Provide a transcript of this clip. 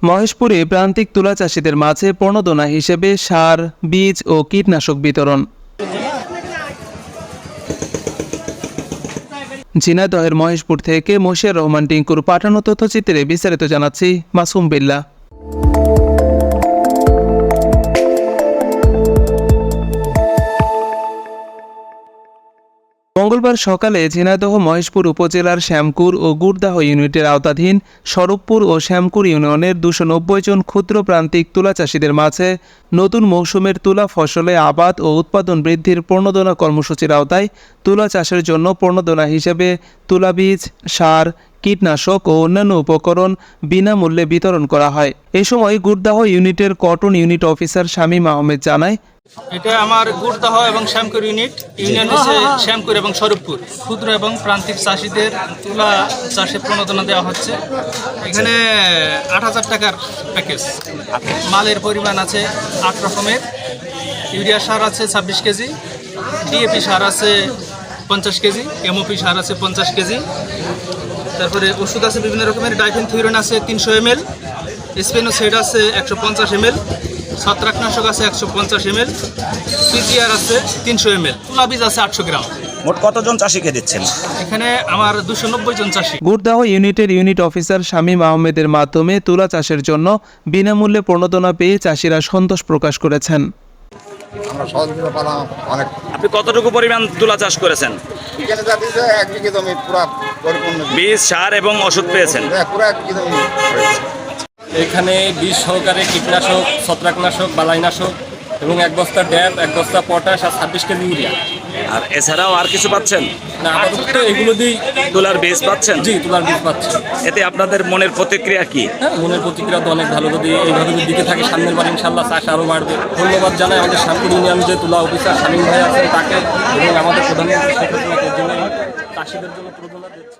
মহেশপুরে প্রান্তিক তুলা চাষিদের মাঝে প্রণোদনা হিসেবে সার, বীজ ও কীটনাশক বিতরণ। ঝিনাইদহের মহেশপুর থেকে মশিয়ার রহমান টিঙ্কুর পাঠানো তথ্যচিত্রে বিস্তারিত জানাচ্ছি মাসুম বিল্লাহ। মঙ্গলবার সকালে ঝিনাইদহ মহেশপুর উপজেলার শ্যামকুর ও গুড়দাহ ইউনিটের আওতাধীন স্বরূপপুর ও শ্যামকুর ইউনিয়নের 290 জন ক্ষুদ্র প্রান্তিক তুলা চাষিদের মাঝে নতুন মৌসুমের তুলা ফসলে আবাদ ও উৎপাদন বৃদ্ধির প্রণোদনা কর্মসূচির আওতায় তুলা চাষের জন্য প্রণোদনা হিসেবে তুলা বীজ, সার, কীটনাশক ও অন্যান্য উপকরণ বিনামূল্যে বিতরণ করা হয়। এ সময় গুড়দাহ ইউনিটের cotton unit officer Shamim Ahmed জানায়, এটা আমার গুড়দাহ এবং শ্যামকুর ইউনিয়ন হচ্ছে শ্যামকুর এবং স্বরূপপুর ক্ষুদ্র এবং প্রান্তিক চাষিদের তুলা চাষে প্রণোদনা দেওয়া হচ্ছে। এখানে ৮,০০০ টাকার প্যাকেজ। মালের পরিমাণ আছে ৮ রকমের। ইউরিয়া সার আছে 26 কেজি, ডিএপি সার আছে 50 কেজি, এমওপি সার আছে 50 কেজি। তারপরে ওষুধ আছে বিভিন্ন রকমের। ডাইফেনথুইরন আছে 300 ml, স্পেনোসাইড আছে 150 ml, ছত্রাকনাশক আছে 150 ml, পিজিআর আছে 300 ml, তুলা বীজ আছে 800 গ্রাম। মোট কতজন চাষিকে দিচ্ছেন? এখানে আমার 290 জন চাষি। গুড়দাহ ইউনিটের ইউনিট অফিসার শামীম আহমেদের মাধ্যমে তুলা চাষের জন্য বিনামূল্যে প্রণোদনা পেয়ে চাষিরা সন্তোষ প্রকাশ করেছেন। আমরা সহযোগিতা পেলাম অনেক। আপনি কতটুকু পরিমাণ তুলা চাষ করেছেন? এখানে যা দিয়েছে 1 বিঘে জমি পুরো পরিপূর্ণ। বীজ, সার এবং ওষুধ পেয়েছেন? পুরো 1 বিঘে জমি হয়েছে। এখানে বীজ সহকারে কীটনাশক, ছত্রাকনাশক, বালাইনাশক এবং 1 বস্তা ড্যাপ, 1 বস্তা পটাশ আর 26 কেজি ইউরিয়া। আর এছাড়াও আর কিছু পাচ্ছেন? না, আপাতত এগুলো দিয়েই। তুলার বীজ পাচ্ছেন? জি, তুলার বীজ পাচ্ছি। এতে আপনাদের মনের প্রতিক্রিয়া কি? হ্যাঁ, মনের প্রতিক্রিয়া তো অনেক ভালো। যদি এইভাবে দিকে থাকে সামনের বার ইনশাল্লাহ চাষ আরও বাড়বে। ধন্যবাদ জানাই আমাদের শ্যামপুর ইউনিয়ন যে তুলা অফিসার শামীম ভাই আছেন তাকে, এবং আমাদের প্রধানমন্ত্রী শেখ হাসিনাকে জন্য চাষিদের জন্য প্রণোদনা দিচ্ছে।